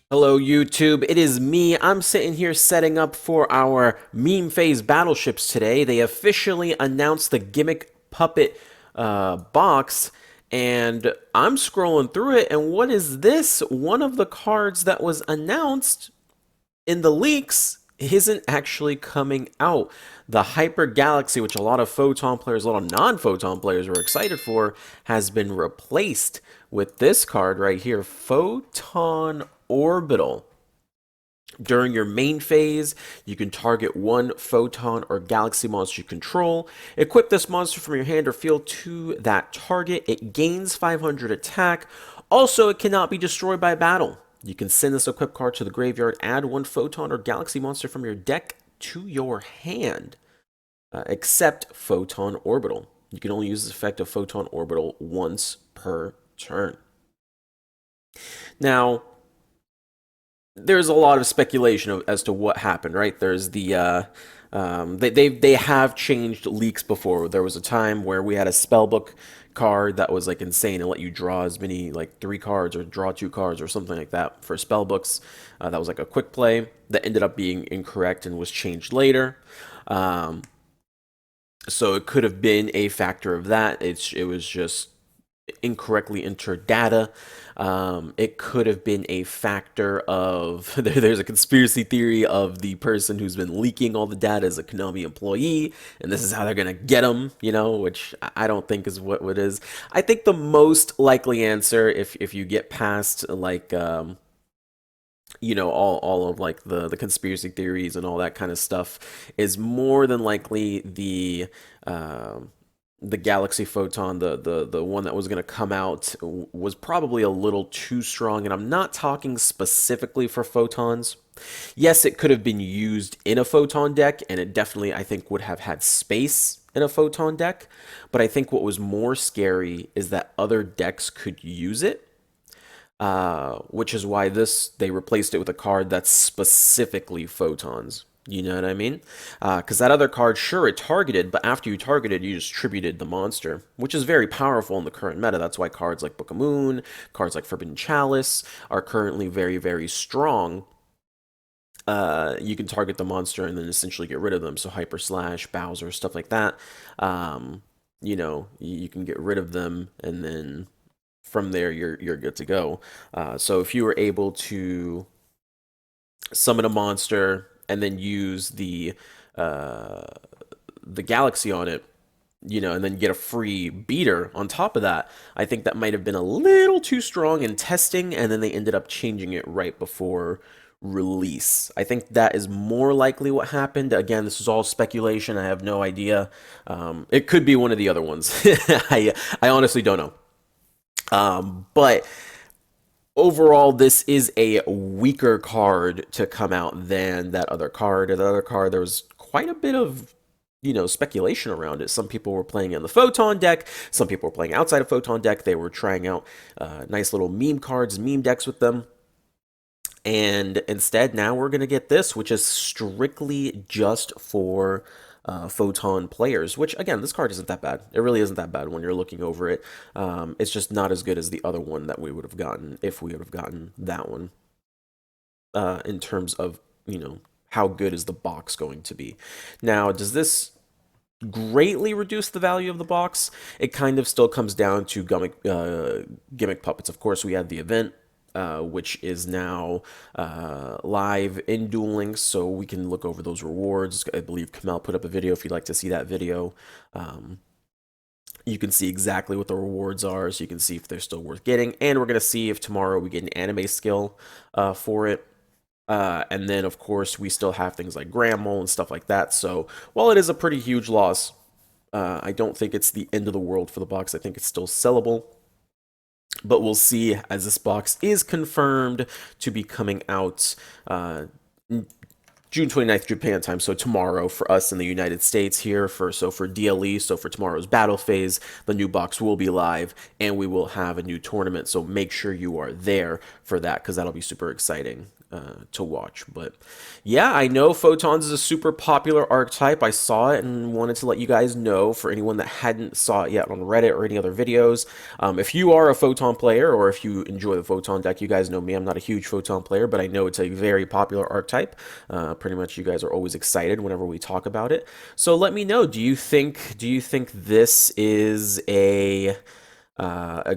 Hello YouTube, it is me. I'm sitting here setting up for our meme phase battleships today. They officially announced the gimmick puppet box, and I'm scrolling through it, and what is this? One of the cards that was announced in the leaks isn't actually coming out. The Hyper Galaxy, which a lot of Photon players, a lot of non-Photon players were excited for, has been replaced with this card right here, Photon Orbital. During your main phase, you can target one Photon or Galaxy monster you control. Equip this monster from your hand or field to that target. It gains 500 attack. Also, it cannot be destroyed by battle. You can send this equipped card to the graveyard, add one Photon or Galaxy monster from your deck to your hand, except Photon Orbital. You can only use this effect of Photon Orbital once per turn. Now, there's a lot of speculation as to what happened, right? There's the they have changed leaks before. There was a time where we had a spellbook card that was like insane and let you draw as many like 3 cards or draw 2 cards or something like that for spellbooks. That was like a quick play that ended up being incorrect and was changed later. So it could have been a factor of that. It was just incorrectly entered data. It could have been a factor of there's a conspiracy theory of the person who's been leaking all the data as a Konami employee, and this is how they're gonna get them, which I don't think is what it is. I think the most likely answer, if you get past like all of like the conspiracy theories and all that kind of stuff, is more than likely the Galaxy Photon, the one that was going to come out, was probably a little too strong. And I'm not talking specifically for photons. Yes, it could have been used in a photon deck, and it definitely, I think, would have had space in a photon deck. But I think what was more scary is that other decks could use it. Which is why they replaced it with a card that's specifically photons. You know what I mean? Because that other card, sure, it targeted, but after you targeted, you just tributed the monster, which is very powerful in the current meta. That's why cards like Book of Moon, cards like Forbidden Chalice are currently very, very strong. You can target the monster and then essentially get rid of them. So Hyper Slash, Bowser, stuff like that. You can get rid of them, and then from there you're good to go. So if you were able to summon a monster and then use the galaxy on it, and then get a free beater on top of that, I think that might have been a little too strong in testing, and then they ended up changing it right before release. I think that is more likely what happened. Again, this is all speculation. I have no idea. It could be one of the other ones. I honestly don't know. But overall, this is a weaker card to come out than that other card. The other card, there was quite a bit of speculation around it. Some people were playing in the Photon deck. Some people were playing outside of Photon deck. They were trying out nice little meme cards, meme decks with them. And instead, now we're going to get this, which is strictly just for Photon players, which, again, this card isn't that bad. It really isn't that bad when you're looking over it. It's just not as good as the other one that we would have gotten if we would have gotten that one, in terms of, how good is the box going to be. Now, does this greatly reduce the value of the box? It kind of still comes down to gimmick puppets. Of course, we had the event, which is now live in Duel Links, so we can look over those rewards. I believe Kamal put up a video if you'd like to see that video. You can see exactly what the rewards are, so you can see if they're still worth getting, and we're going to see if tomorrow we get an anime skill for it. And then, of course, we still have things like Grammel and stuff like that. So while it is a pretty huge loss, I don't think it's the end of the world for the box. I think it's still sellable. But we'll see, as this box is confirmed to be coming out June 29th Japan time, so tomorrow for us in the United States here. For DLE, so for tomorrow's battle phase, the new box will be live, and we will have a new tournament. So make sure you are there for that, because that'll be super exciting. to watch. But yeah, I know Photons is a super popular archetype. I saw it and wanted to let you guys know for anyone that hadn't saw it yet on Reddit or any other videos. If you are a Photon player or if you enjoy the Photon deck, you guys know me. I'm not a huge Photon player, but I know it's a very popular archetype. Pretty much, you guys are always excited whenever we talk about it. So let me know. Do you think this is a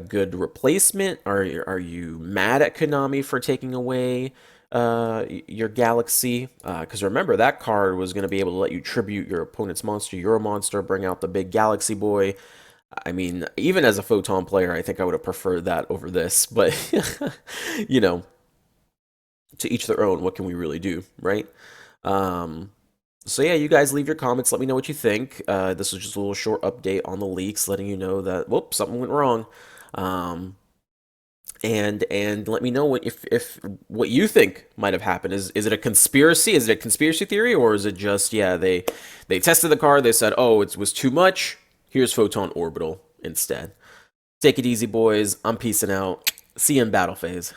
good replacement? Are you mad at Konami for taking away your Galaxy? Because remember, that card was going to be able to let you tribute your opponent's monster, your monster, bring out the big Galaxy boy. I mean, even as a Photon player, I think I would have preferred that over this. But, you know, to each their own. What can we really do, right? Um, so yeah, you guys leave your comments. Let me know what you think. This was just a little short update on the leaks, letting you know that whoop, something went wrong. Um, and let me know if what you think might have happened. Is it a conspiracy? Is it a conspiracy theory, or is it just yeah they tested the card, they said oh it was too much. Here's Photon Orbital instead. Take it easy, boys. I'm peacing out. See you in battle phase.